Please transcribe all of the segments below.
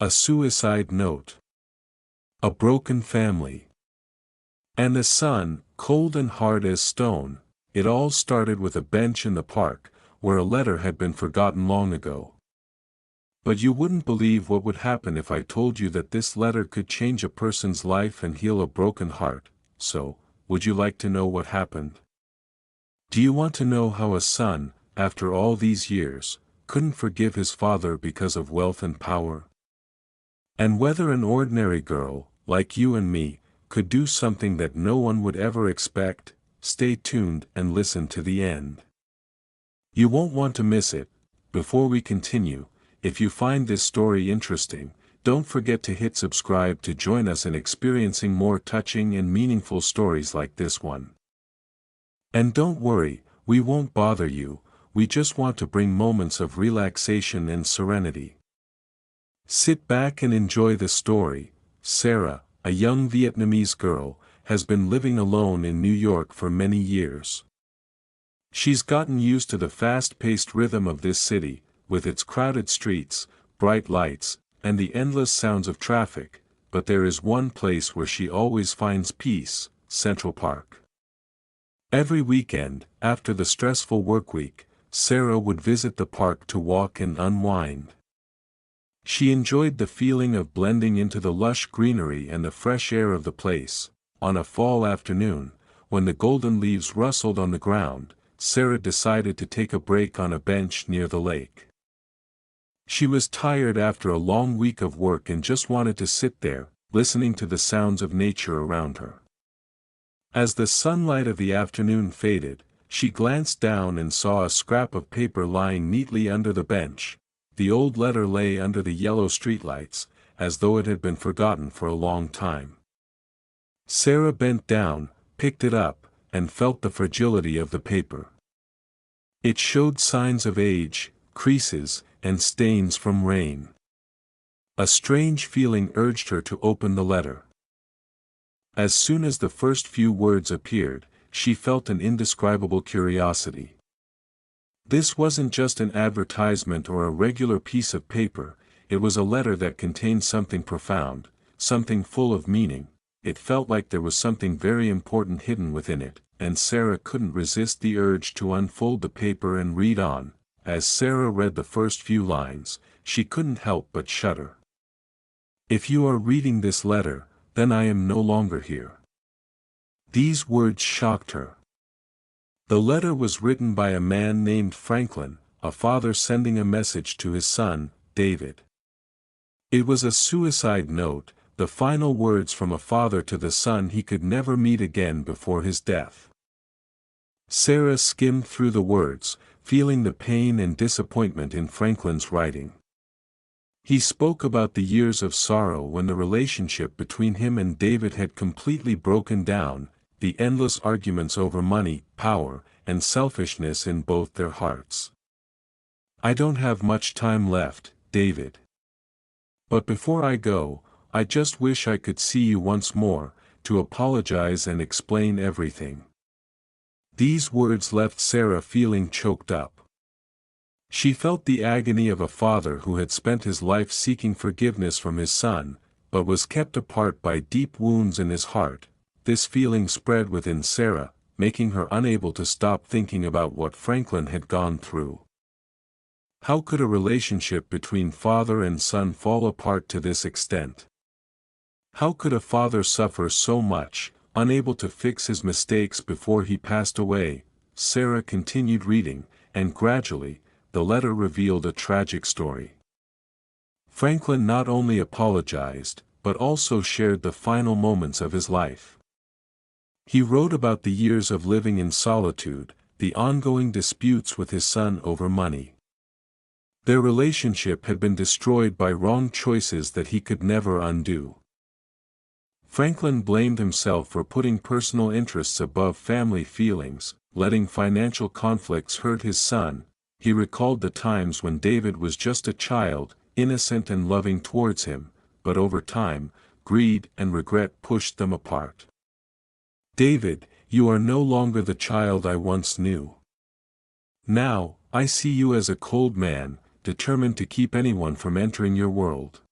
A suicide note. A broken family. And a son, cold and hard as stone. It all started with a bench in the park, where a letter had been forgotten long ago. But you wouldn't believe what would happen if I told you that this letter could change a person's life and heal a broken heart. So, would you like to know what happened? Do you want to know how a son, after all these years, couldn't forgive his father because of wealth and power? And whether an ordinary girl, like you and me, could do something that no one would ever expect? Stay tuned and listen to the end. You won't want to miss it. Before we continue, if you find this story interesting, don't forget to hit subscribe to join us in experiencing more touching and meaningful stories like this one. And don't worry, we won't bother you, we just want to bring moments of relaxation and serenity. Sit back and enjoy the story. Sarah, a young Vietnamese girl, has been living alone in New York for many years. She's gotten used to the fast-paced rhythm of this city, with its crowded streets, bright lights, and the endless sounds of traffic, but there is one place where she always finds peace: Central Park. Every weekend, after the stressful work week, Sarah would visit the park to walk and unwind. She enjoyed the feeling of blending into the lush greenery and the fresh air of the place. On a fall afternoon, when the golden leaves rustled on the ground, Sarah decided to take a break on a bench near the lake. She was tired after a long week of work and just wanted to sit there, listening to the sounds of nature around her. As the sunlight of the afternoon faded, she glanced down and saw a scrap of paper lying neatly under the bench. The old letter lay under the yellow streetlights, as though it had been forgotten for a long time. Sarah bent down, picked it up, and felt the fragility of the paper. It showed signs of age, creases, and stains from rain. A strange feeling urged her to open the letter. As soon as the first few words appeared, she felt an indescribable curiosity. This wasn't just an advertisement or a regular piece of paper, it was a letter that contained something profound, something full of meaning. It felt like there was something very important hidden within it, and Sarah couldn't resist the urge to unfold the paper and read on. As Sarah read the first few lines, she couldn't help but shudder. "If you are reading this letter, then I am no longer here." These words shocked her. The letter was written by a man named Franklin, a father sending a message to his son, David. It was a suicide note, the final words from a father to the son he could never meet again before his death. Sarah skimmed through the words, feeling the pain and disappointment in Franklin's writing. He spoke about the years of sorrow when the relationship between him and David had completely broken down, the endless arguments over money, power, and selfishness in both their hearts. "I don't have much time left, David. But before I go, I just wish I could see you once more, to apologize and explain everything." These words left Sarah feeling choked up. She felt the agony of a father who had spent his life seeking forgiveness from his son, but was kept apart by deep wounds in his heart. This feeling spread within Sarah, making her unable to stop thinking about what Franklin had gone through. How could a relationship between father and son fall apart to this extent? How could a father suffer so much, unable to fix his mistakes before he passed away? Sarah continued reading, and gradually, the letter revealed a tragic story. Franklin not only apologized, but also shared the final moments of his life. He wrote about the years of living in solitude, the ongoing disputes with his son over money. Their relationship had been destroyed by wrong choices that he could never undo. Franklin blamed himself for putting personal interests above family feelings, letting financial conflicts hurt his son. He recalled the times when David was just a child, innocent and loving towards him, but over time, greed and regret pushed them apart. "David, you are no longer the child I once knew. Now, I see you as a cold man, determined to keep anyone from entering your world.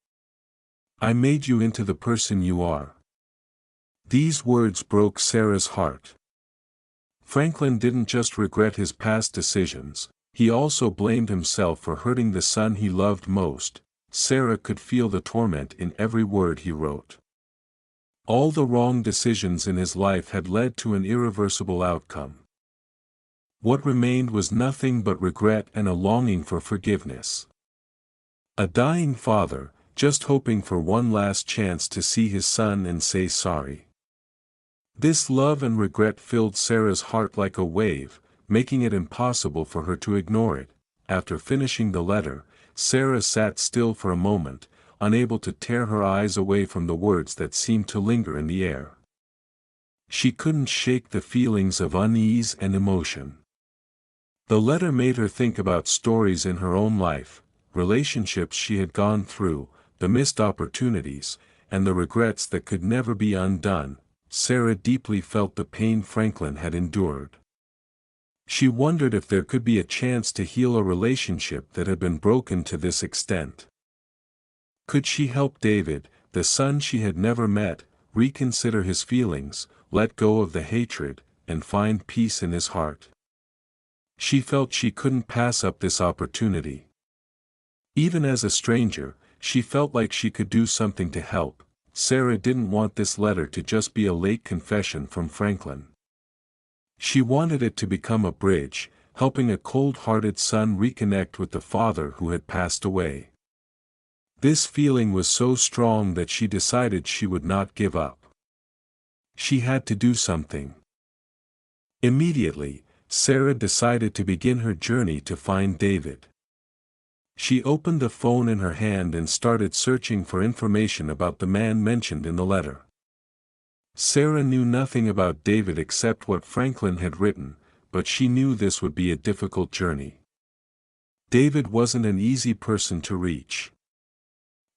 I made you into the person you are. These words broke Sarah's heart. Franklin didn't just regret his past decisions, he also blamed himself for hurting the son he loved most. Sarah could feel the torment in every word he wrote. All the wrong decisions in his life had led to an irreversible outcome. What remained was nothing but regret and a longing for forgiveness. A dying father, just hoping for one last chance to see his son and say sorry. This love and regret filled Sarah's heart like a wave, making it impossible for her to ignore it. After finishing the letter, Sarah sat still for a moment, unable to tear her eyes away from the words that seemed to linger in the air. She couldn't shake the feelings of unease and emotion. The letter made her think about stories in her own life, relationships she had gone through, the missed opportunities, and the regrets that could never be undone. Sarah deeply felt the pain Franklin had endured. She wondered if there could be a chance to heal a relationship that had been broken to this extent. Could she help David, the son she had never met, reconsider his feelings, let go of the hatred, and find peace in his heart? She felt she couldn't pass up this opportunity. Even as a stranger, she felt like she could do something to help. Sarah didn't want this letter to just be a late confession from Franklin. She wanted it to become a bridge, helping a cold-hearted son reconnect with the father who had passed away. This feeling was so strong that she decided she would not give up. She had to do something. Immediately, Sarah decided to begin her journey to find David. She opened the phone in her hand and started searching for information about the man mentioned in the letter. Sarah knew nothing about David except what Franklin had written, but she knew this would be a difficult journey. David wasn't an easy person to reach.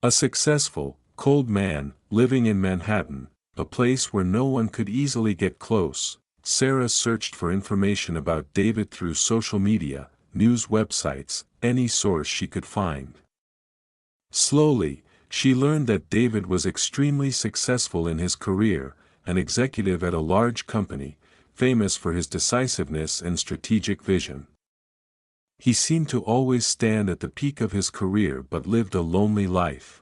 A successful, cold man, living in Manhattan, a place where no one could easily get close. Sarah searched for information about David through social media, news websites, any source she could find. Slowly, she learned that David was extremely successful in his career, an executive at a large company, famous for his decisiveness and strategic vision. He seemed to always stand at the peak of his career but lived a lonely life.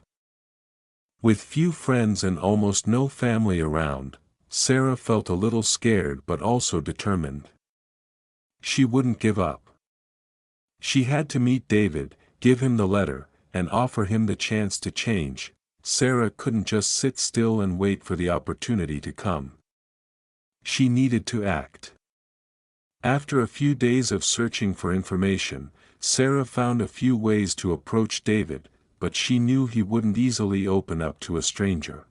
With few friends and almost no family around, Sarah felt a little scared but also determined. She wouldn't give up. She had to meet David, give him the letter, and offer him the chance to change. Sarah couldn't just sit still and wait for the opportunity to come. She needed to act. After a few days of searching for information, Sarah found a few ways to approach David, but she knew he wouldn't easily open up to a stranger.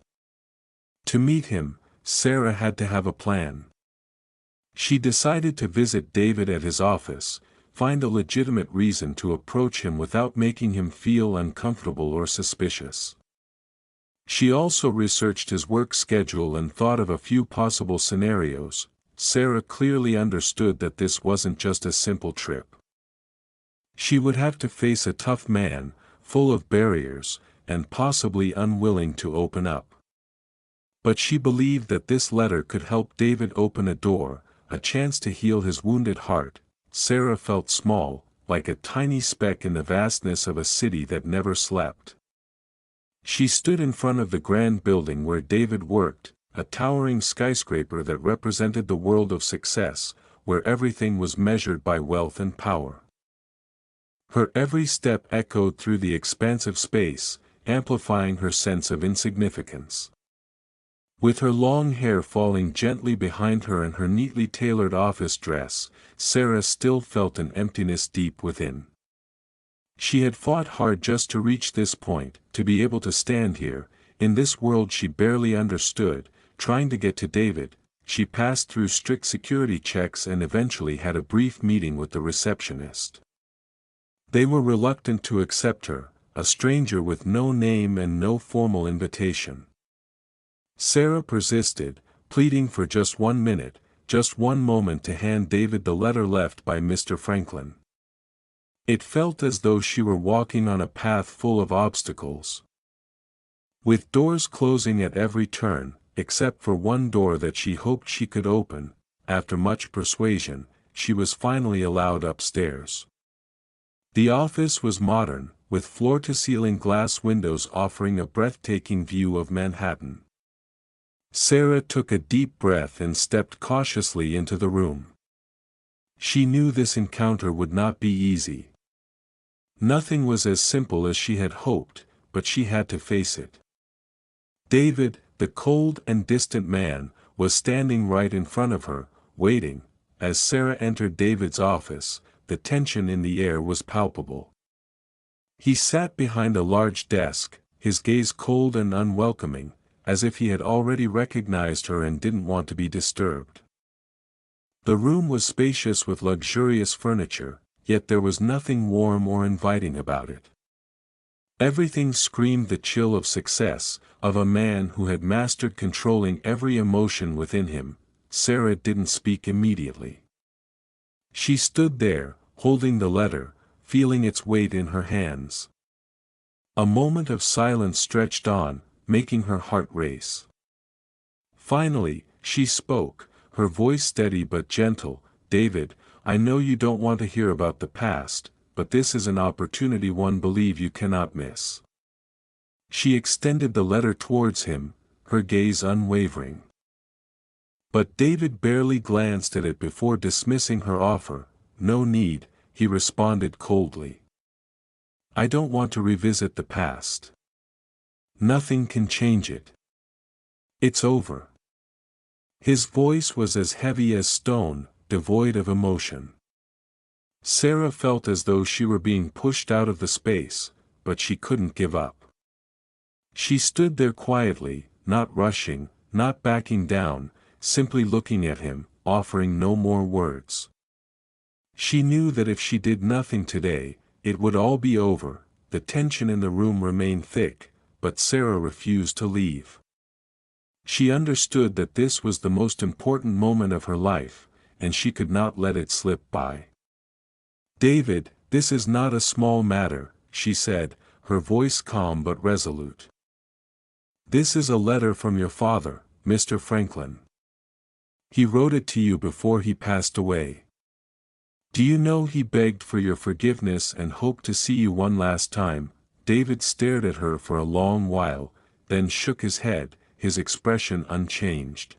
To meet him, Sarah had to have a plan. She decided to visit David at his office, find a legitimate reason to approach him without making him feel uncomfortable or suspicious. She also researched his work schedule and thought of a few possible scenarios. Sarah clearly understood that this wasn't just a simple trip. She would have to face a tough man, full of barriers, and possibly unwilling to open up. But she believed that this letter could help David open a door, a chance to heal his wounded heart. Sarah felt small, like a tiny speck in the vastness of a city that never slept. She stood in front of the grand building where David worked, a towering skyscraper that represented the world of success, where everything was measured by wealth and power. Her every step echoed through the expansive space, amplifying her sense of insignificance. With her long hair falling gently behind her and her neatly tailored office dress, Sarah still felt an emptiness deep within. She had fought hard just to reach this point, to be able to stand here, in this world she barely understood, trying to get to David. She passed through strict security checks and eventually had a brief meeting with the receptionist. They were reluctant to accept her, a stranger with no name and no formal invitation. Sarah persisted, pleading for just 1 minute, just one moment to hand David the letter left by Mr. Franklin. It felt as though she were walking on a path full of obstacles. With doors closing at every turn, except for one door that she hoped she could open, after much persuasion, she was finally allowed upstairs. The office was modern, with floor-to-ceiling glass windows offering a breathtaking view of Manhattan. Sarah took a deep breath and stepped cautiously into the room. She knew this encounter would not be easy. Nothing was as simple as she had hoped, but she had to face it. David, the cold and distant man, was standing right in front of her, waiting. As Sarah entered David's office, the tension in the air was palpable. He sat behind a large desk, his gaze cold and unwelcoming, as if he had already recognized her and didn't want to be disturbed. The room was spacious with luxurious furniture, yet there was nothing warm or inviting about it. Everything screamed the chill of success, of a man who had mastered controlling every emotion within him. Sarah didn't speak immediately. She stood there, holding the letter, feeling its weight in her hands. A moment of silence stretched on, making her heart race. Finally, she spoke, her voice steady but gentle. "David, I know you don't want to hear about the past, but this is an opportunity one believes you cannot miss." She extended the letter towards him, her gaze unwavering. But David barely glanced at it before dismissing her offer. "No need," he responded coldly. "I don't want to revisit the past. Nothing can change it. It's over." His voice was as heavy as stone, devoid of emotion. Sarah felt as though she were being pushed out of the space, but she couldn't give up. She stood there quietly, not rushing, not backing down, simply looking at him, offering no more words. She knew that if she did nothing today, it would all be over. The tension in the room remained thick, but Sarah refused to leave. She understood that this was the most important moment of her life, and she could not let it slip by. "David, this is not a small matter," she said, her voice calm but resolute. "This is a letter from your father, Mr. Franklin. He wrote it to you before he passed away. Do you know he begged for your forgiveness and hoped to see you one last time?" David stared at her for a long while, then shook his head, his expression unchanged.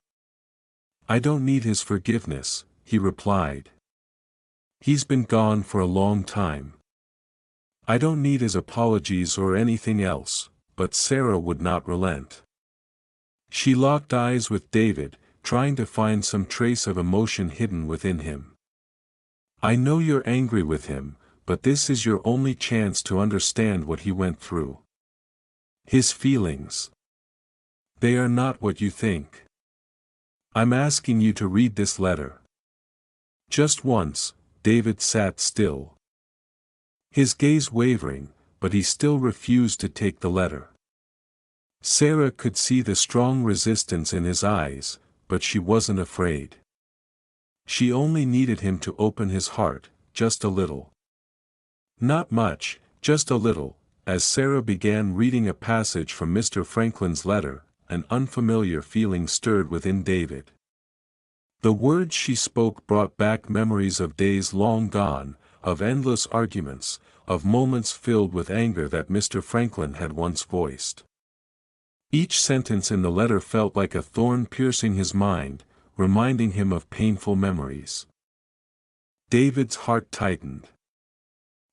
"I don't need his forgiveness," he replied. "He's been gone for a long time. I don't need his apologies or anything else," but Sarah would not relent. She locked eyes with David, trying to find some trace of emotion hidden within him. "I know you're angry with him, but this is your only chance to understand what he went through. His feelings. They are not what you think. I'm asking you to read this letter." Just once, David sat still. His gaze wavering, but he still refused to take the letter. Sarah could see the strong resistance in his eyes, but she wasn't afraid. She only needed him to open his heart, just a little. Not much, just a little. As Sarah began reading a passage from Mr. Franklin's letter, an unfamiliar feeling stirred within David. The words she spoke brought back memories of days long gone, of endless arguments, of moments filled with anger that Mr. Franklin had once voiced. Each sentence in the letter felt like a thorn piercing his mind, reminding him of painful memories. David's heart tightened.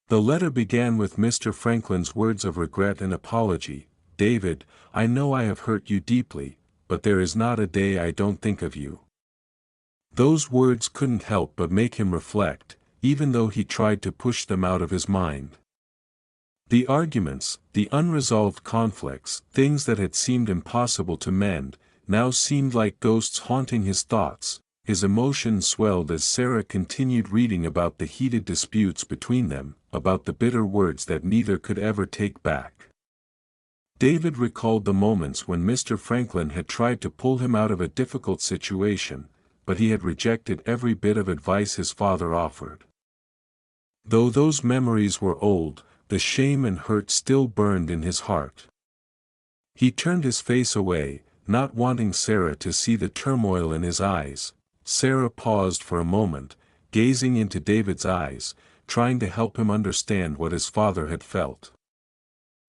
The letter began with Mr. Franklin's words of regret and apology. "David, I know I have hurt you deeply, but there is not a day I don't think of you." Those words couldn't help but make him reflect, even though he tried to push them out of his mind. The arguments, the unresolved conflicts, things that had seemed impossible to mend, now seemed like ghosts haunting his thoughts. His emotions swelled as Sarah continued reading about the heated disputes between them, about the bitter words that neither could ever take back. David recalled the moments when Mr. Franklin had tried to pull him out of a difficult situation, but he had rejected every bit of advice his father offered. Though those memories were old, the shame and hurt still burned in his heart. He turned his face away, not wanting Sarah to see the turmoil in his eyes. Sarah paused for a moment, gazing into David's eyes, trying to help him understand what his father had felt.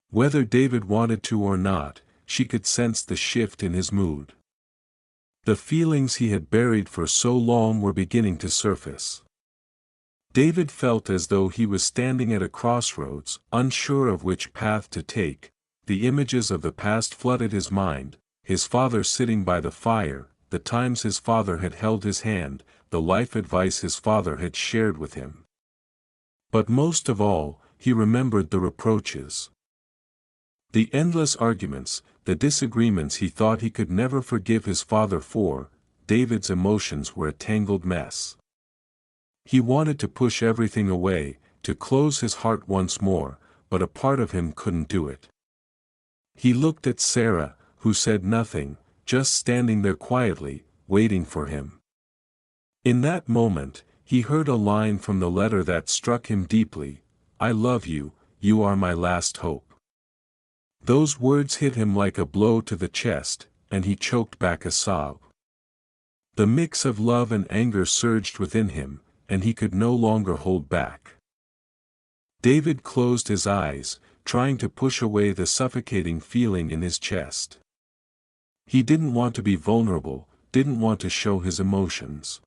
Whether David wanted to or not, she could sense the shift in his mood. The feelings he had buried for so long were beginning to surface. David felt as though he was standing at a crossroads, unsure of which path to take. The images of the past flooded his mind, his father sitting by the fire, the times his father had held his hand, the life advice his father had shared with him. But most of all, he remembered the reproaches. The endless arguments, the disagreements he thought he could never forgive his father for. David's emotions were a tangled mess. He wanted to push everything away, to close his heart once more, but a part of him couldn't do it. He looked at Sarah, who said nothing, just standing there quietly, waiting for him. In that moment, he heard a line from the letter that struck him deeply: "I love you, you are my last hope." Those words hit him like a blow to the chest, and he choked back a sob. The mix of love and anger surged within him, and he could no longer hold back. David closed his eyes, trying to push away the suffocating feeling in his chest. He didn't want to be vulnerable, didn't want to show his emotions.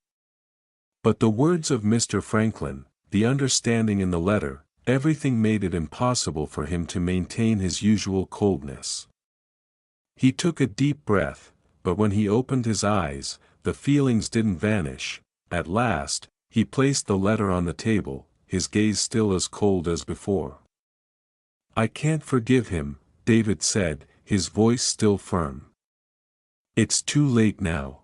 But the words of Mr. Franklin, the understanding in the letter, everything made it impossible for him to maintain his usual coldness. He took a deep breath, but when he opened his eyes, the feelings didn't vanish. At last, he placed the letter on the table, his gaze still as cold as before. "I can't forgive him," David said, his voice still firm. "It's too late now.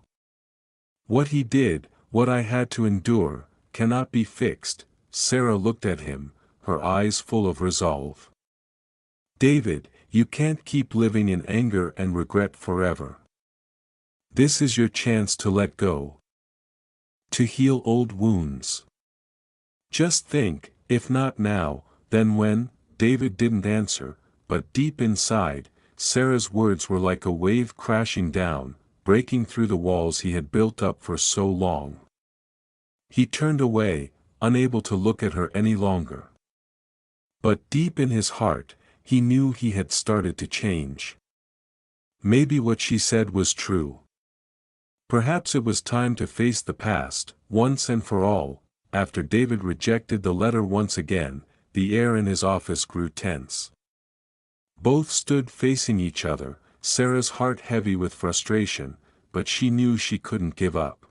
What he did, what I had to endure, cannot be fixed." Sarah looked at him, her eyes full of resolve. "David, you can't keep living in anger and regret forever. This is your chance to let go. To heal old wounds. Just think, if not now, then when?" David didn't answer, but deep inside, Sarah's words were like a wave crashing down, breaking through the walls he had built up for so long. He turned away, unable to look at her any longer. But deep in his heart, he knew he had started to change. Maybe what she said was true. Perhaps it was time to face the past, once and for all. After David rejected the letter once again, the air in his office grew tense. Both stood facing each other, Sarah's heart heavy with frustration, but she knew she couldn't give up.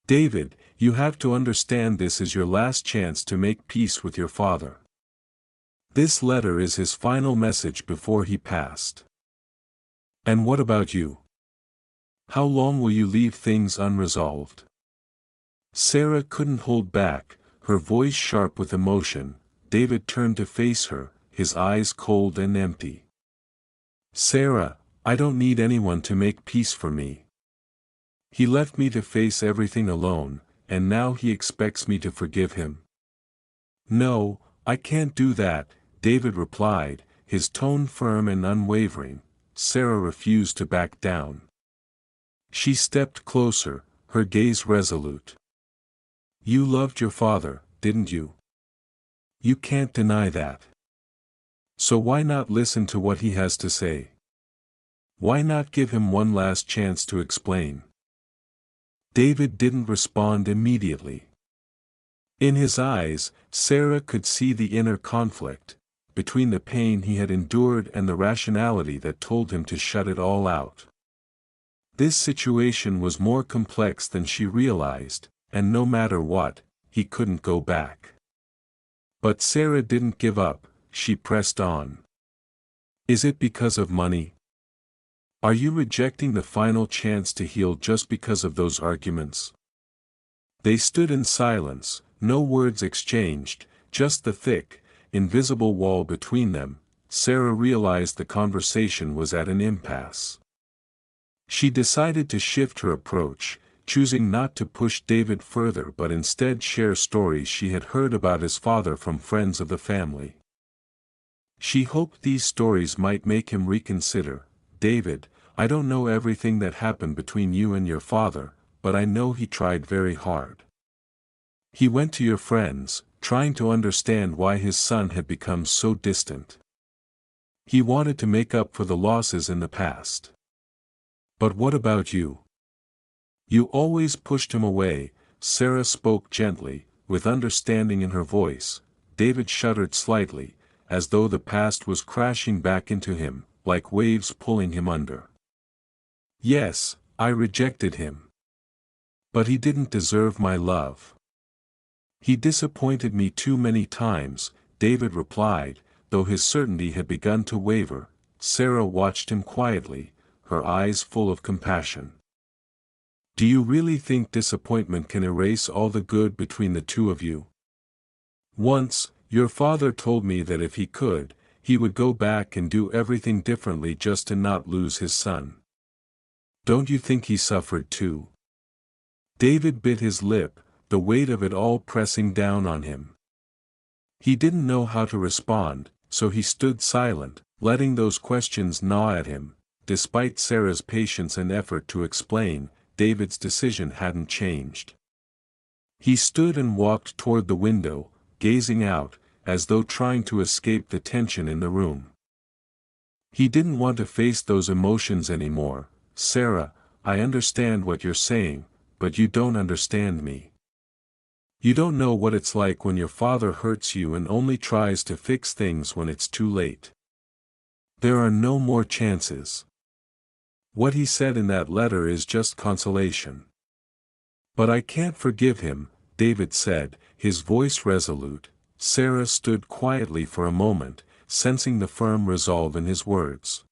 "David, you have to understand this is your last chance to make peace with your father. This letter is his final message before he passed. And what about you? How long will you leave things unresolved?" Sarah couldn't hold back, her voice sharp with emotion. David turned to face her, his eyes cold and empty. "Sarah, I don't need anyone to make peace for me. He left me to face everything alone, and now he expects me to forgive him." "No, I can't do that," David replied, his tone firm and unwavering. Sarah refused to back down. She stepped closer, her gaze resolute. "You loved your father, didn't you? You can't deny that. So why not listen to what he has to say? Why not give him one last chance to explain?" David didn't respond immediately. In his eyes, Sarah could see the inner conflict, between the pain he had endured and the rationality that told him to shut it all out. This situation was more complex than she realized, and no matter what, he couldn't go back. But Sarah didn't give up, she pressed on. "Is it because of money? Are you rejecting the final chance to heal just because of those arguments?" They stood in silence, no words exchanged, just the thick, invisible wall between them. Sarah realized the conversation was at an impasse. She decided to shift her approach, choosing not to push David further but instead share stories she had heard about his father from friends of the family. She hoped these stories might make him reconsider, David, I don't know everything that happened between you and your father, but I know he tried very hard. He went to your friends, trying to understand why his son had become so distant. He wanted to make up for the losses in the past. But what about you? You always pushed him away. Sarah spoke gently, with understanding in her voice. David shuddered slightly, as though the past was crashing back into him, like waves pulling him under. Yes, I rejected him. But he didn't deserve my love. He disappointed me too many times, David replied, though his certainty had begun to waver. Sarah watched him quietly, her eyes full of compassion. Do you really think disappointment can erase all the good between the two of you? Once, your father told me that if he could, he would go back and do everything differently just to not lose his son. Don't you think he suffered too? David bit his lip, the weight of it all pressing down on him. He didn't know how to respond, so he stood silent, letting those questions gnaw at him. Despite Sarah's patience and effort to explain, David's decision hadn't changed. He stood and walked toward the window, gazing out, as though trying to escape the tension in the room. He didn't want to face those emotions anymore. Sarah, I understand what you're saying, but you don't understand me. You don't know what it's like when your father hurts you and only tries to fix things when it's too late. There are no more chances. What he said in that letter is just consolation. But I can't forgive him, David said, his voice resolute. Sarah stood quietly for a moment, sensing the firm resolve in his words.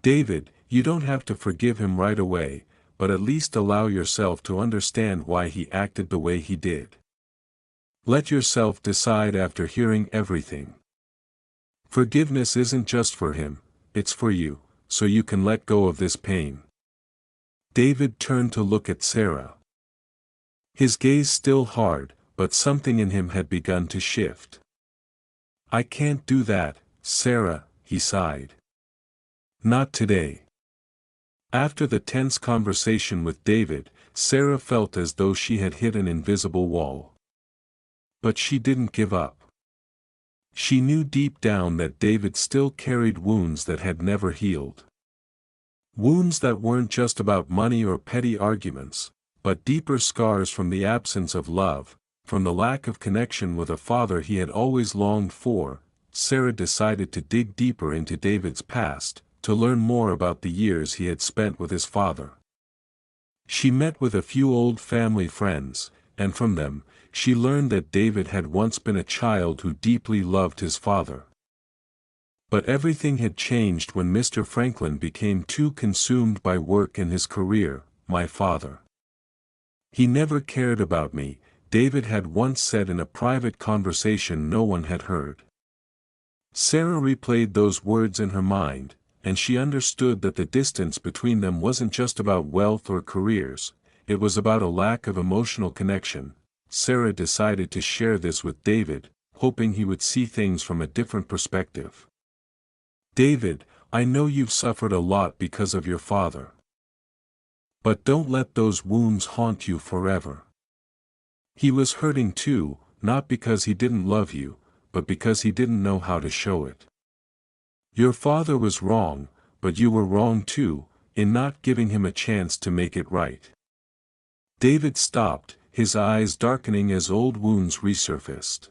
David, you don't have to forgive him right away, but at least allow yourself to understand why he acted the way he did. Let yourself decide after hearing everything. Forgiveness isn't just for him, it's for you, so you can let go of this pain. David turned to look at Sarah. His gaze still hard, but something in him had begun to shift. I can't do that, Sarah, he sighed. Not today. After the tense conversation with David, Sarah felt as though she had hit an invisible wall. But she didn't give up. She knew deep down that David still carried wounds that had never healed. Wounds that weren't just about money or petty arguments, but deeper scars from the absence of love, from the lack of connection with a father he had always longed for. Sarah decided to dig deeper into David's past, to learn more about the years he had spent with his father. She met with a few old family friends, and from them, she learned that David had once been a child who deeply loved his father. But everything had changed when Mr. Franklin became too consumed by work and his career. My father. He never cared about me, David had once said in a private conversation no one had heard. Sarah replayed those words in her mind, and she understood that the distance between them wasn't just about wealth or careers, it was about a lack of emotional connection. Sarah decided to share this with David, hoping he would see things from a different perspective. David, I know you've suffered a lot because of your father. But don't let those wounds haunt you forever. He was hurting too, not because he didn't love you, but because he didn't know how to show it. Your father was wrong, but you were wrong too, in not giving him a chance to make it right. David stopped, his eyes darkening as old wounds resurfaced.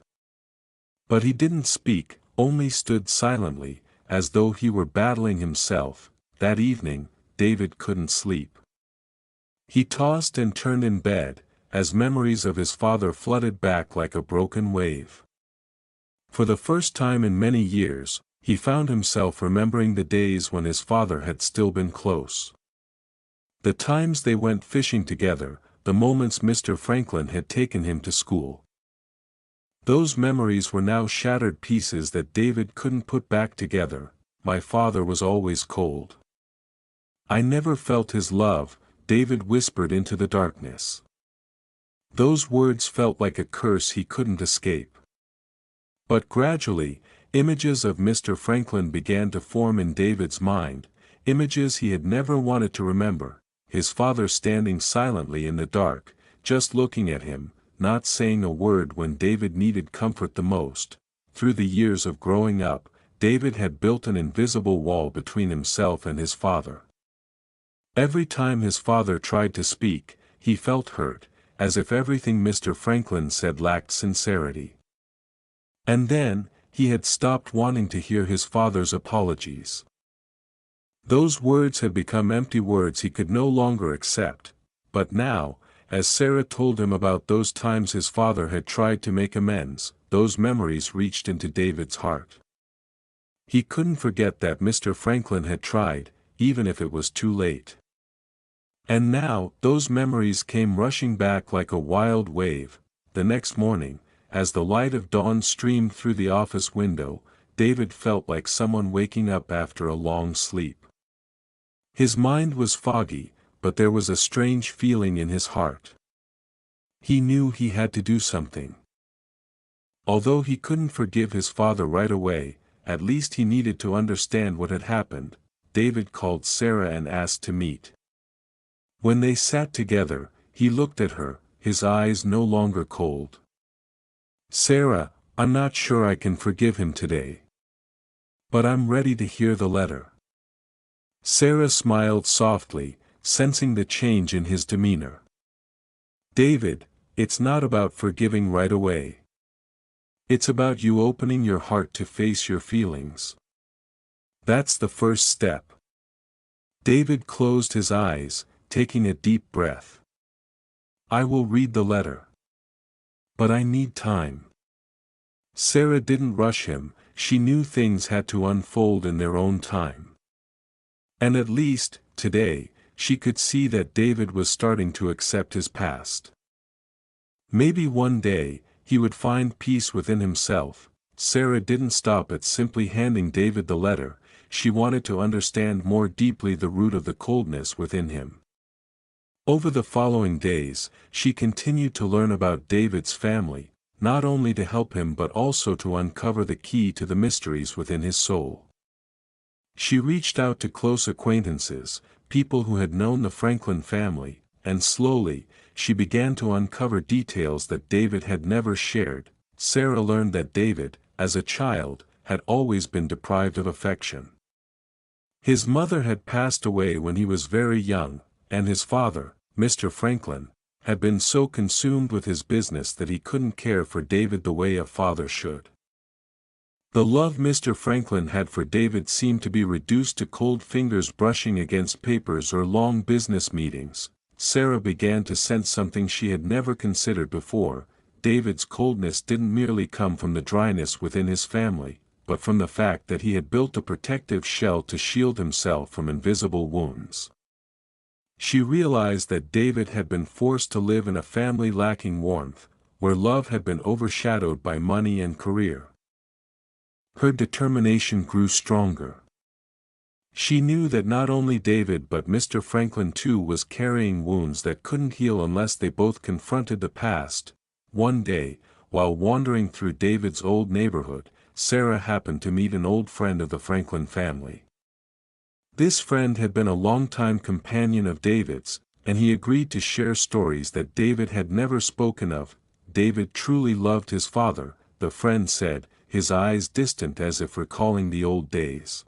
But he didn't speak, only stood silently, as though he were battling himself. That evening, David couldn't sleep. He tossed and turned in bed, as memories of his father flooded back like a broken wave. For the first time in many years, he found himself remembering the days when his father had still been close. The times they went fishing together, the moments Mr. Franklin had taken him to school. Those memories were now shattered pieces that David couldn't put back together. My father was always cold. I never felt his love, David whispered into the darkness. Those words felt like a curse he couldn't escape. But gradually, images of Mr. Franklin began to form in David's mind, images he had never wanted to remember, his father standing silently in the dark, just looking at him, not saying a word when David needed comfort the most. Through the years of growing up, David had built an invisible wall between himself and his father. Every time his father tried to speak, he felt hurt, as if everything Mr. Franklin said lacked sincerity. And then, he had stopped wanting to hear his father's apologies. Those words had become empty words he could no longer accept, but now, as Sarah told him about those times his father had tried to make amends, those memories reached into David's heart. He couldn't forget that Mr. Franklin had tried, even if it was too late. And now, those memories came rushing back like a wild wave. The next morning, as the light of dawn streamed through the office window, David felt like someone waking up after a long sleep. His mind was foggy, but there was a strange feeling in his heart. He knew he had to do something. Although he couldn't forgive his father right away, at least he needed to understand what had happened. David called Sarah and asked to meet. When they sat together, he looked at her, his eyes no longer cold. "Sarah, I'm not sure I can forgive him today. But I'm ready to hear the letter." Sarah smiled softly, sensing the change in his demeanor. "David, it's not about forgiving right away. It's about you opening your heart to face your feelings. That's the first step." David closed his eyes, taking a deep breath. "I will read the letter. But I need time." Sarah didn't rush him, she knew things had to unfold in their own time. And at least, today, she could see that David was starting to accept his past. Maybe one day, he would find peace within himself. Sarah didn't stop at simply handing David the letter, she wanted to understand more deeply the root of the coldness within him. Over the following days, she continued to learn about David's family, not only to help him but also to uncover the key to the mysteries within his soul. She reached out to close acquaintances, people who had known the Franklin family, and slowly, she began to uncover details that David had never shared. Sarah learned that David, as a child, had always been deprived of affection. His mother had passed away when he was very young, and his father, Mr. Franklin, had been so consumed with his business that he couldn't care for David the way a father should. The love Mr. Franklin had for David seemed to be reduced to cold fingers brushing against papers or long business meetings. Sarah began to sense something she had never considered before. David's coldness didn't merely come from the dryness within his family, but from the fact that he had built a protective shell to shield himself from invisible wounds. She realized that David had been forced to live in a family lacking warmth, where love had been overshadowed by money and career. Her determination grew stronger. She knew that not only David but Mr. Franklin too was carrying wounds that couldn't heal unless they both confronted the past. One day, while wandering through David's old neighborhood, Sarah happened to meet an old friend of the Franklin family. This friend had been a longtime companion of David's, and he agreed to share stories that David had never spoken of. David truly loved his father, the friend said, his eyes distant as if recalling the old days.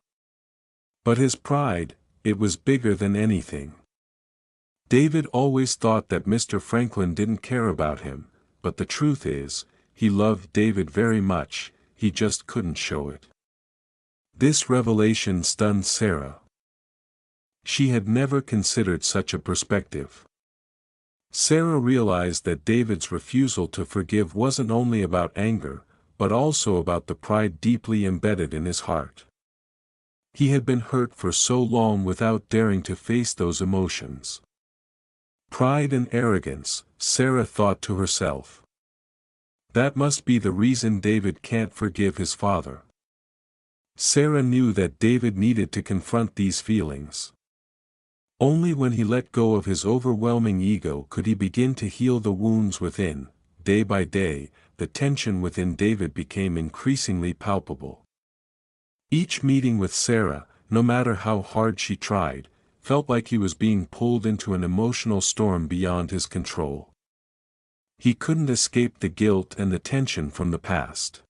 But his pride, it was bigger than anything. David always thought that Mr. Franklin didn't care about him, but the truth is, he loved David very much, he just couldn't show it. This revelation stunned Sarah. She had never considered such a perspective. Sarah realized that David's refusal to forgive wasn't only about anger, but also about the pride deeply embedded in his heart. He had been hurt for so long without daring to face those emotions. Pride and arrogance, Sarah thought to herself. That must be the reason David can't forgive his father. Sarah knew that David needed to confront these feelings. Only when he let go of his overwhelming ego could he begin to heal the wounds within. Day by day, the tension within David became increasingly palpable. Each meeting with Sarah, no matter how hard she tried, felt like he was being pulled into an emotional storm beyond his control. He couldn't escape the guilt and the tension from the past.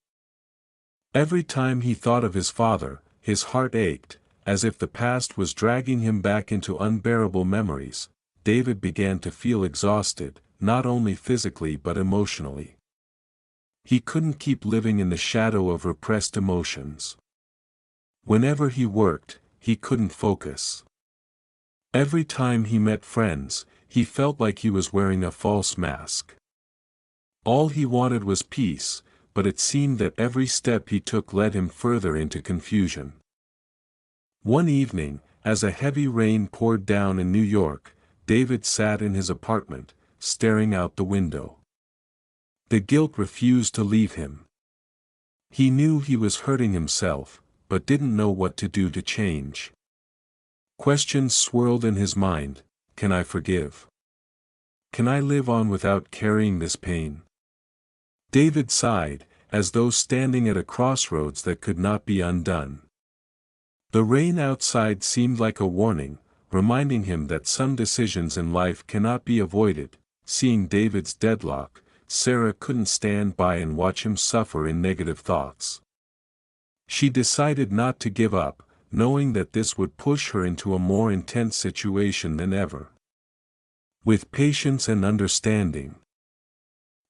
Every time he thought of his father, his heart ached, as if the past was dragging him back into unbearable memories. David began to feel exhausted, not only physically but emotionally. He couldn't keep living in the shadow of repressed emotions. Whenever he worked, he couldn't focus. Every time he met friends, he felt like he was wearing a false mask. All he wanted was peace, but it seemed that every step he took led him further into confusion. One evening, as a heavy rain poured down in New York, David sat in his apartment, staring out the window. The guilt refused to leave him. He knew he was hurting himself, but didn't know what to do to change. Questions swirled in his mind: can I forgive? Can I live on without carrying this pain? David sighed, as though standing at a crossroads that could not be undone. The rain outside seemed like a warning, reminding him that some decisions in life cannot be avoided. Seeing David's deadlock, Sarah couldn't stand by and watch him suffer in negative thoughts. She decided not to give up, knowing that this would push her into a more intense situation than ever. With patience and understanding,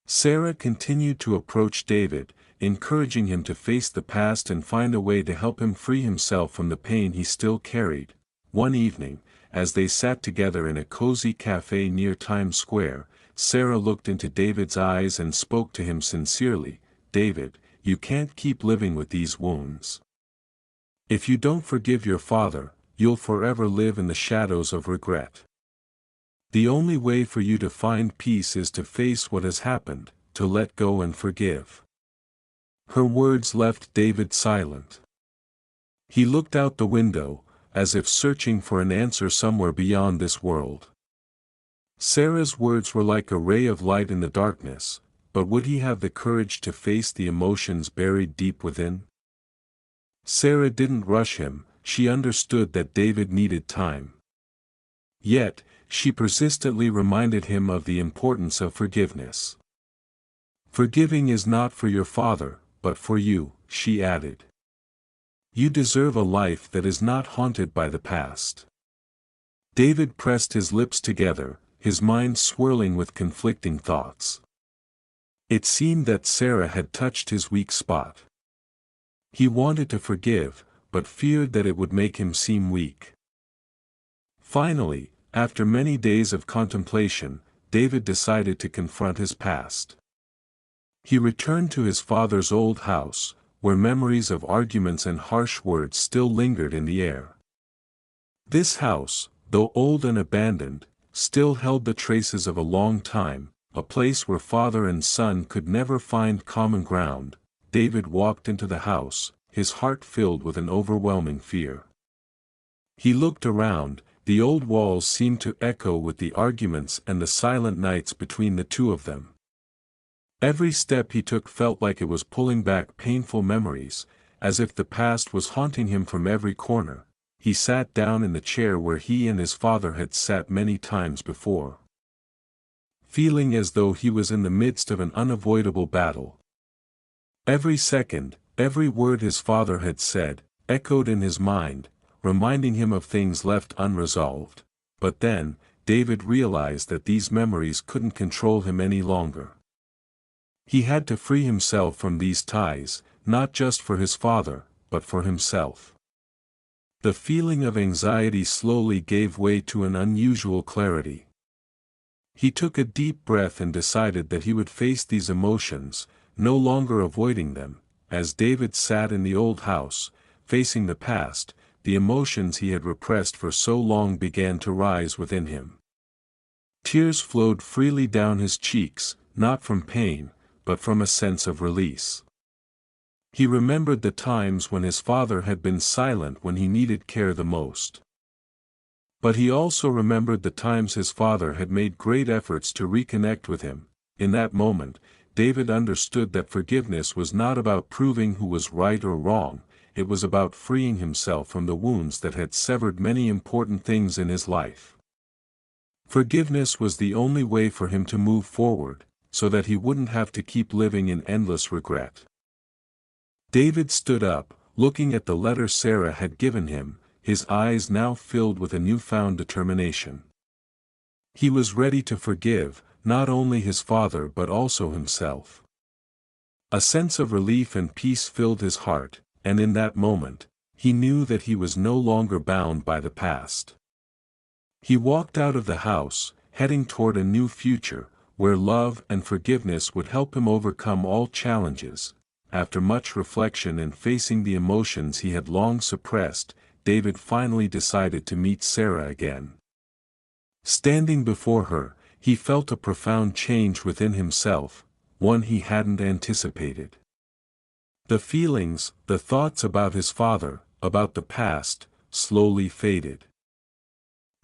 Sarah continued to approach David, encouraging him to face the past and find a way to help him free himself from the pain he still carried. One evening, as they sat together in a cozy cafe near Times Square, Sarah looked into David's eyes and spoke to him sincerely. "David, you can't keep living with these wounds. If you don't forgive your father, you'll forever live in the shadows of regret. The only way for you to find peace is to face what has happened, to let go and forgive." Her words left David silent. He looked out the window, as if searching for an answer somewhere beyond this world. Sarah's words were like a ray of light in the darkness, but would he have the courage to face the emotions buried deep within? Sarah didn't rush him, she understood that David needed time. Yet, she persistently reminded him of the importance of forgiveness. "Forgiving is not for your father, but for you," she added. "You deserve a life that is not haunted by the past." David pressed his lips together, his mind swirling with conflicting thoughts. It seemed that Sarah had touched his weak spot. He wanted to forgive, but feared that it would make him seem weak. Finally, after many days of contemplation, David decided to confront his past. He returned to his father's old house, where memories of arguments and harsh words still lingered in the air. This house, though old and abandoned, still held the traces of a long time, a place where father and son could never find common ground. David walked into the house, his heart filled with an overwhelming fear. He looked around. The old walls seemed to echo with the arguments and the silent nights between the two of them. Every step he took felt like it was pulling back painful memories, as if the past was haunting him from every corner. He sat down in the chair where he and his father had sat many times before, feeling as though he was in the midst of an unavoidable battle. Every second, every word his father had said, echoed in his mind, reminding him of things left unresolved. But then, David realized that these memories couldn't control him any longer. He had to free himself from these ties, not just for his father, but for himself. The feeling of anxiety slowly gave way to an unusual clarity. He took a deep breath and decided that he would face these emotions, no longer avoiding them. As David sat in the old house, facing the past, the emotions he had repressed for so long began to rise within him. Tears flowed freely down his cheeks, not from pain, but from a sense of release. He remembered the times when his father had been silent when he needed care the most. But he also remembered the times his father had made great efforts to reconnect with him. In that moment, David understood that forgiveness was not about proving who was right or wrong. it was about freeing himself from the wounds that had severed many important things in his life. Forgiveness was the only way for him to move forward, so that he wouldn't have to keep living in endless regret. David stood up, looking at the letter Sarah had given him, his eyes now filled with a newfound determination. He was ready to forgive, not only his father but also himself. A sense of relief and peace filled his heart, and in that moment, he knew that he was no longer bound by the past. He walked out of the house, heading toward a new future, where love and forgiveness would help him overcome all challenges. After much reflection and facing the emotions he had long suppressed, David finally decided to meet Sarah again. Standing before her, he felt a profound change within himself, one he hadn't anticipated. The feelings, the thoughts about his father, about the past, slowly faded.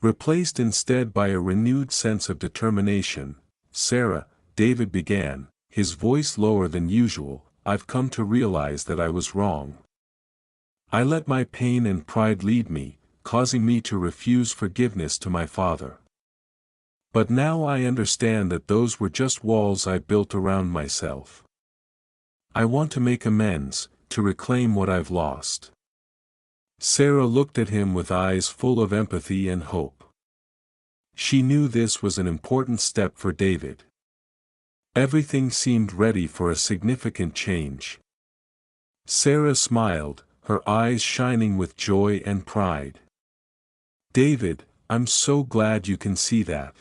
Replaced instead by a renewed sense of determination. "Sarah," David began, his voice lower than usual, "I've come to realize that I was wrong. I let my pain and pride lead me, causing me to refuse forgiveness to my father. But now I understand that those were just walls I built around myself. I want to make amends, to reclaim what I've lost." Sarah looked at him with eyes full of empathy and hope. She knew this was an important step for David. Everything seemed ready for a significant change. Sarah smiled, her eyes shining with joy and pride. "David, I'm so glad you can see that.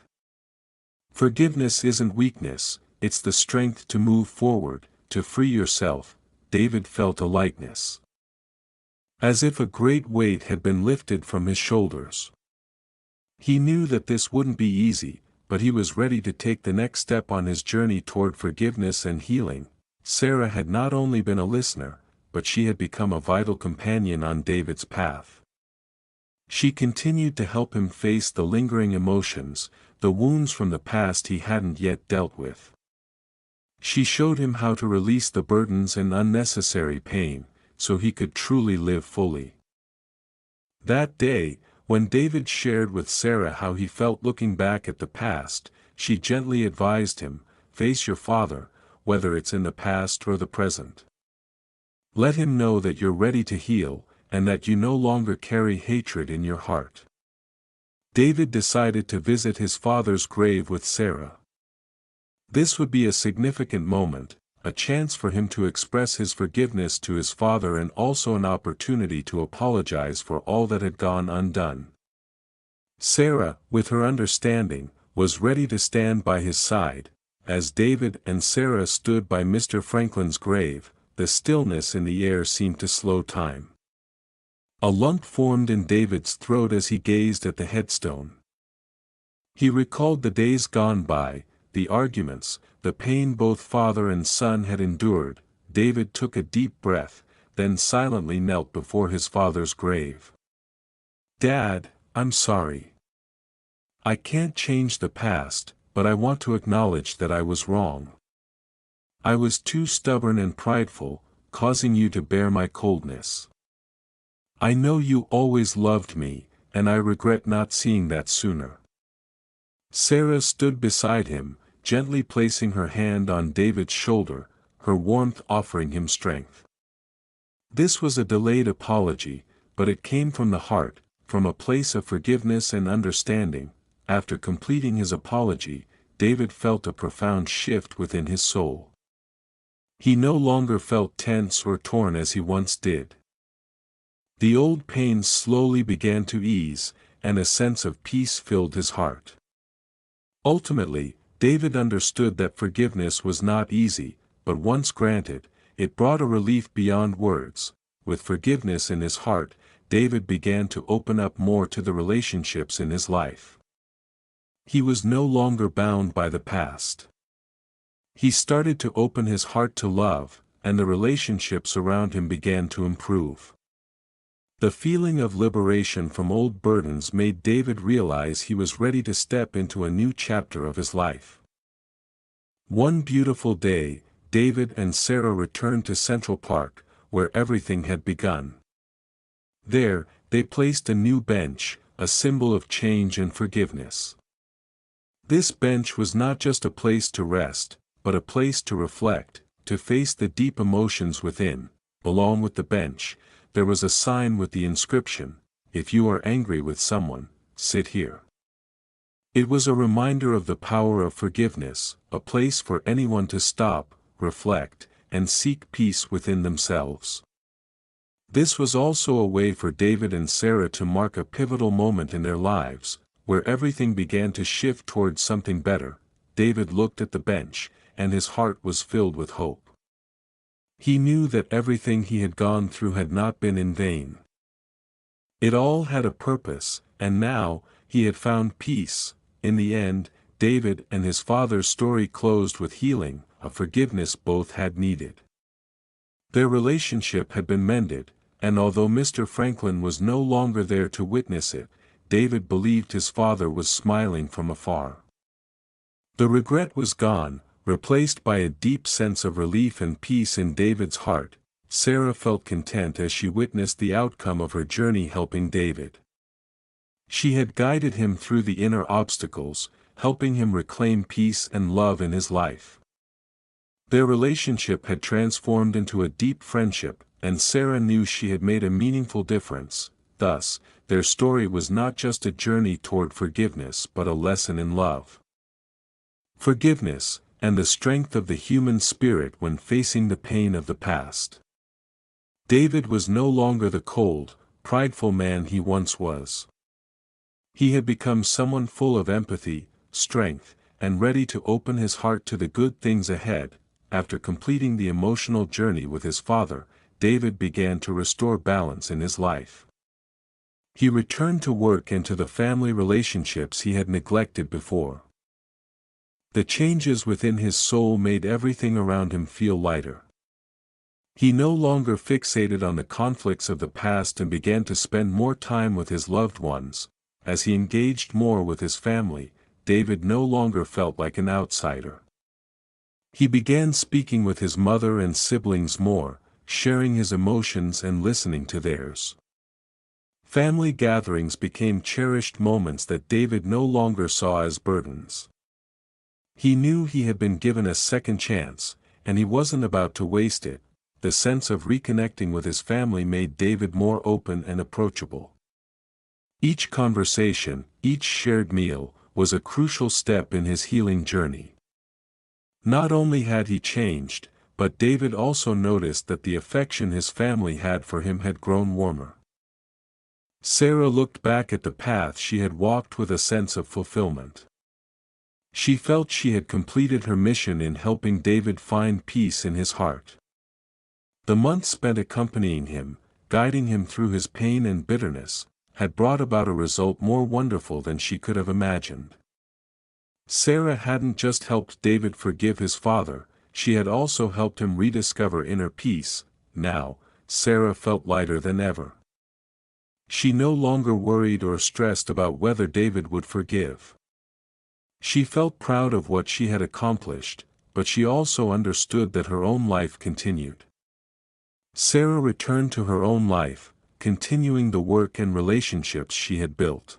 Forgiveness isn't weakness, it's the strength to move forward, to free yourself." David felt a lightness, as if a great weight had been lifted from his shoulders. He knew that this wouldn't be easy, but he was ready to take the next step on his journey toward forgiveness and healing. Sarah had not only been a listener, but she had become a vital companion on David's path. She continued to help him face the lingering emotions, the wounds from the past he hadn't yet dealt with. She showed him how to release the burdens and unnecessary pain, so he could truly live fully. That day, when David shared with Sarah how he felt looking back at the past, she gently advised him, "Face your father, whether it's in the past or the present. Let him know that you're ready to heal, and that you no longer carry hatred in your heart." David decided to visit his father's grave with Sarah. This would be a significant moment, a chance for him to express his forgiveness to his father and also an opportunity to apologize for all that had gone undone. Sarah, with her understanding, was ready to stand by his side. As David and Sarah stood by Mr. Franklin's grave, the stillness in the air seemed to slow time. A lump formed in David's throat as he gazed at the headstone. He recalled the days gone by, the arguments, the pain both father and son had endured. David took a deep breath, then silently knelt before his father's grave. "Dad, I'm sorry. I can't change the past, but I want to acknowledge that I was wrong. I was too stubborn and prideful, causing you to bear my coldness. I know you always loved me, and I regret not seeing that sooner." Sarah stood beside him, gently placing her hand on David's shoulder, her warmth offering him strength. This was a delayed apology, but it came from the heart, from a place of forgiveness and understanding. After completing his apology, David felt a profound shift within his soul. He no longer felt tense or torn as he once did. The old pains slowly began to ease, and a sense of peace filled his heart. Ultimately, David understood that forgiveness was not easy, but once granted, it brought a relief beyond words. With forgiveness in his heart, David began to open up more to the relationships in his life. He was no longer bound by the past. He started to open his heart to love, and the relationships around him began to improve. The feeling of liberation from old burdens made David realize he was ready to step into a new chapter of his life. One beautiful day, David and Sarah returned to Central Park, where everything had begun. There, they placed a new bench, a symbol of change and forgiveness. This bench was not just a place to rest, but a place to reflect, to face the deep emotions within. Along with the bench, there was a sign with the inscription, "If you are angry with someone, sit here." It was a reminder of the power of forgiveness, a place for anyone to stop, reflect, and seek peace within themselves. This was also a way for David and Sarah to mark a pivotal moment in their lives, where everything began to shift towards something better. David looked at the bench, and his heart was filled with hope. He knew that everything he had gone through had not been in vain. It all had a purpose, and now, he had found peace. In the end, David and his father's story closed with healing, a forgiveness both had needed. Their relationship had been mended, and although Mr. Franklin was no longer there to witness it, David believed his father was smiling from afar. The regret was gone, replaced by a deep sense of relief and peace in David's heart. Sarah felt content as she witnessed the outcome of her journey helping David. She had guided him through the inner obstacles, helping him reclaim peace and love in his life. Their relationship had transformed into a deep friendship, and Sarah knew she had made a meaningful difference. Thus, their story was not just a journey toward forgiveness but a lesson in love. Forgiveness, and the strength of the human spirit when facing the pain of the past. David was no longer the cold, prideful man he once was. He had become someone full of empathy, strength, and ready to open his heart to the good things ahead. After completing the emotional journey with his father, David began to restore balance in his life. He returned to work and to the family relationships he had neglected before. The changes within his soul made everything around him feel lighter. He no longer fixated on the conflicts of the past and began to spend more time with his loved ones. As he engaged more with his family, David no longer felt like an outsider. He began speaking with his mother and siblings more, sharing his emotions and listening to theirs. Family gatherings became cherished moments that David no longer saw as burdens. He knew he had been given a second chance, and he wasn't about to waste it. The sense of reconnecting with his family made David more open and approachable. Each conversation, each shared meal, was a crucial step in his healing journey. Not only had he changed, but David also noticed that the affection his family had for him had grown warmer. Sarah looked back at the path she had walked with a sense of fulfillment. She felt she had completed her mission in helping David find peace in his heart. The months spent accompanying him, guiding him through his pain and bitterness, had brought about a result more wonderful than she could have imagined. Sarah hadn't just helped David forgive his father, she had also helped him rediscover inner peace. Now, Sarah felt lighter than ever. She no longer worried or stressed about whether David would forgive. She felt proud of what she had accomplished, but she also understood that her own life continued. Sarah returned to her own life, continuing the work and relationships she had built.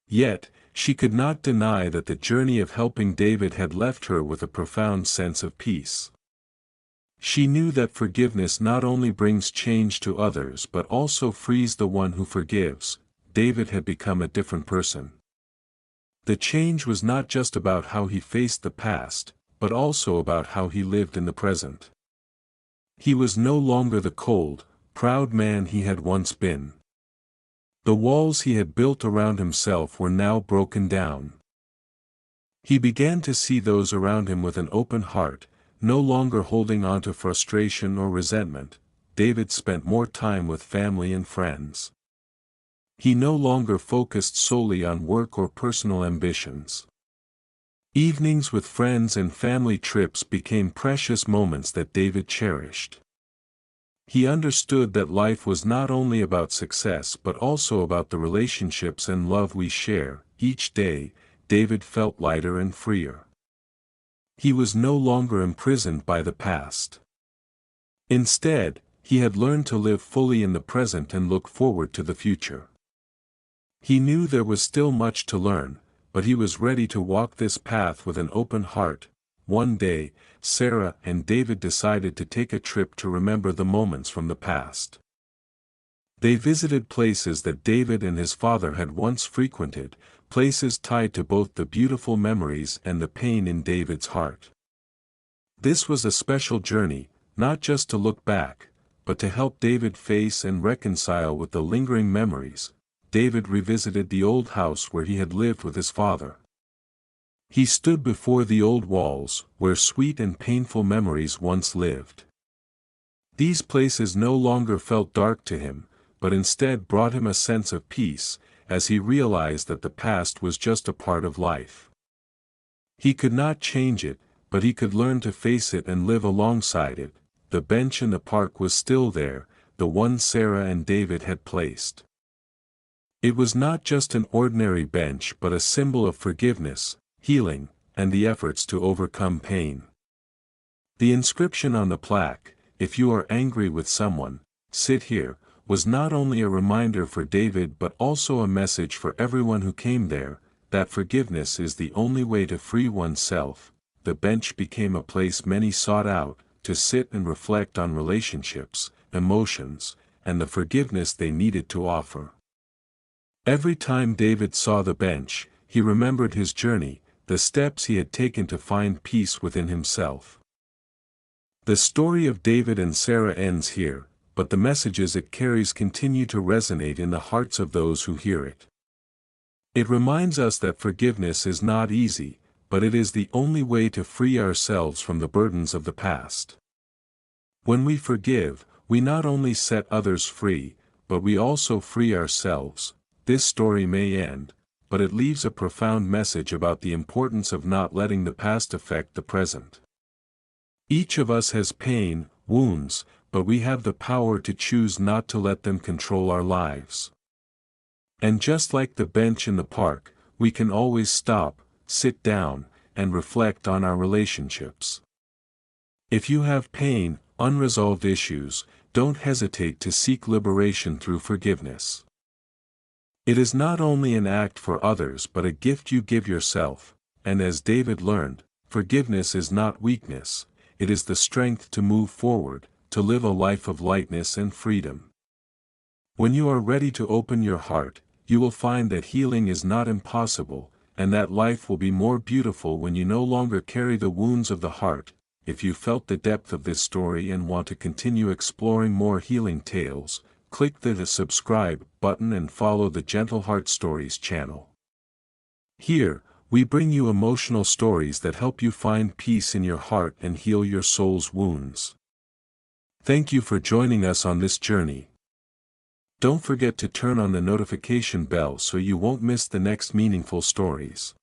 Yet, she could not deny that the journey of helping David had left her with a profound sense of peace. She knew that forgiveness not only brings change to others but also frees the one who forgives. David had become a different person. The change was not just about how he faced the past, but also about how he lived in the present. He was no longer the cold, proud man he had once been. The walls he had built around himself were now broken down. He began to see those around him with an open heart, no longer holding on to frustration or resentment. David spent more time with family and friends. He no longer focused solely on work or personal ambitions. Evenings with friends and family trips became precious moments that David cherished. He understood that life was not only about success but also about the relationships and love we share. Each day, David felt lighter and freer. He was no longer imprisoned by the past. Instead, he had learned to live fully in the present and look forward to the future. He knew there was still much to learn, but he was ready to walk this path with an open heart. One day, Sarah and David decided to take a trip to remember the moments from the past. They visited places that David and his father had once frequented, places tied to both the beautiful memories and the pain in David's heart. This was a special journey, not just to look back, but to help David face and reconcile with the lingering memories. David revisited the old house where he had lived with his father. He stood before the old walls, where sweet and painful memories once lived. These places no longer felt dark to him, but instead brought him a sense of peace, as he realized that the past was just a part of life. He could not change it, but he could learn to face it and live alongside it. The bench in the park was still there, the one Sarah and David had placed. It was not just an ordinary bench but a symbol of forgiveness, healing, and the efforts to overcome pain. The inscription on the plaque, "If you are angry with someone, sit here," was not only a reminder for David but also a message for everyone who came there, that forgiveness is the only way to free oneself. The bench became a place many sought out, to sit and reflect on relationships, emotions, and the forgiveness they needed to offer. Every time David saw the bench, he remembered his journey, the steps he had taken to find peace within himself. The story of David and Sarah ends here, but the messages it carries continue to resonate in the hearts of those who hear it. It reminds us that forgiveness is not easy, but it is the only way to free ourselves from the burdens of the past. When we forgive, we not only set others free, but we also free ourselves. This story may end, but it leaves a profound message about the importance of not letting the past affect the present. Each of us has pain, wounds, but we have the power to choose not to let them control our lives. And just like the bench in the park, we can always stop, sit down, and reflect on our relationships. If you have pain, unresolved issues, don't hesitate to seek liberation through forgiveness. It is not only an act for others but a gift you give yourself, and as David learned, forgiveness is not weakness, it is the strength to move forward, to live a life of lightness and freedom. When you are ready to open your heart, you will find that healing is not impossible, and that life will be more beautiful when you no longer carry the wounds of the heart. If you felt the depth of this story and want to continue exploring more healing tales, click the subscribe button and follow the Gentle Heart Stories channel. Here, we bring you emotional stories that help you find peace in your heart and heal your soul's wounds. Thank you for joining us on this journey. Don't forget to turn on the notification bell so you won't miss the next meaningful stories.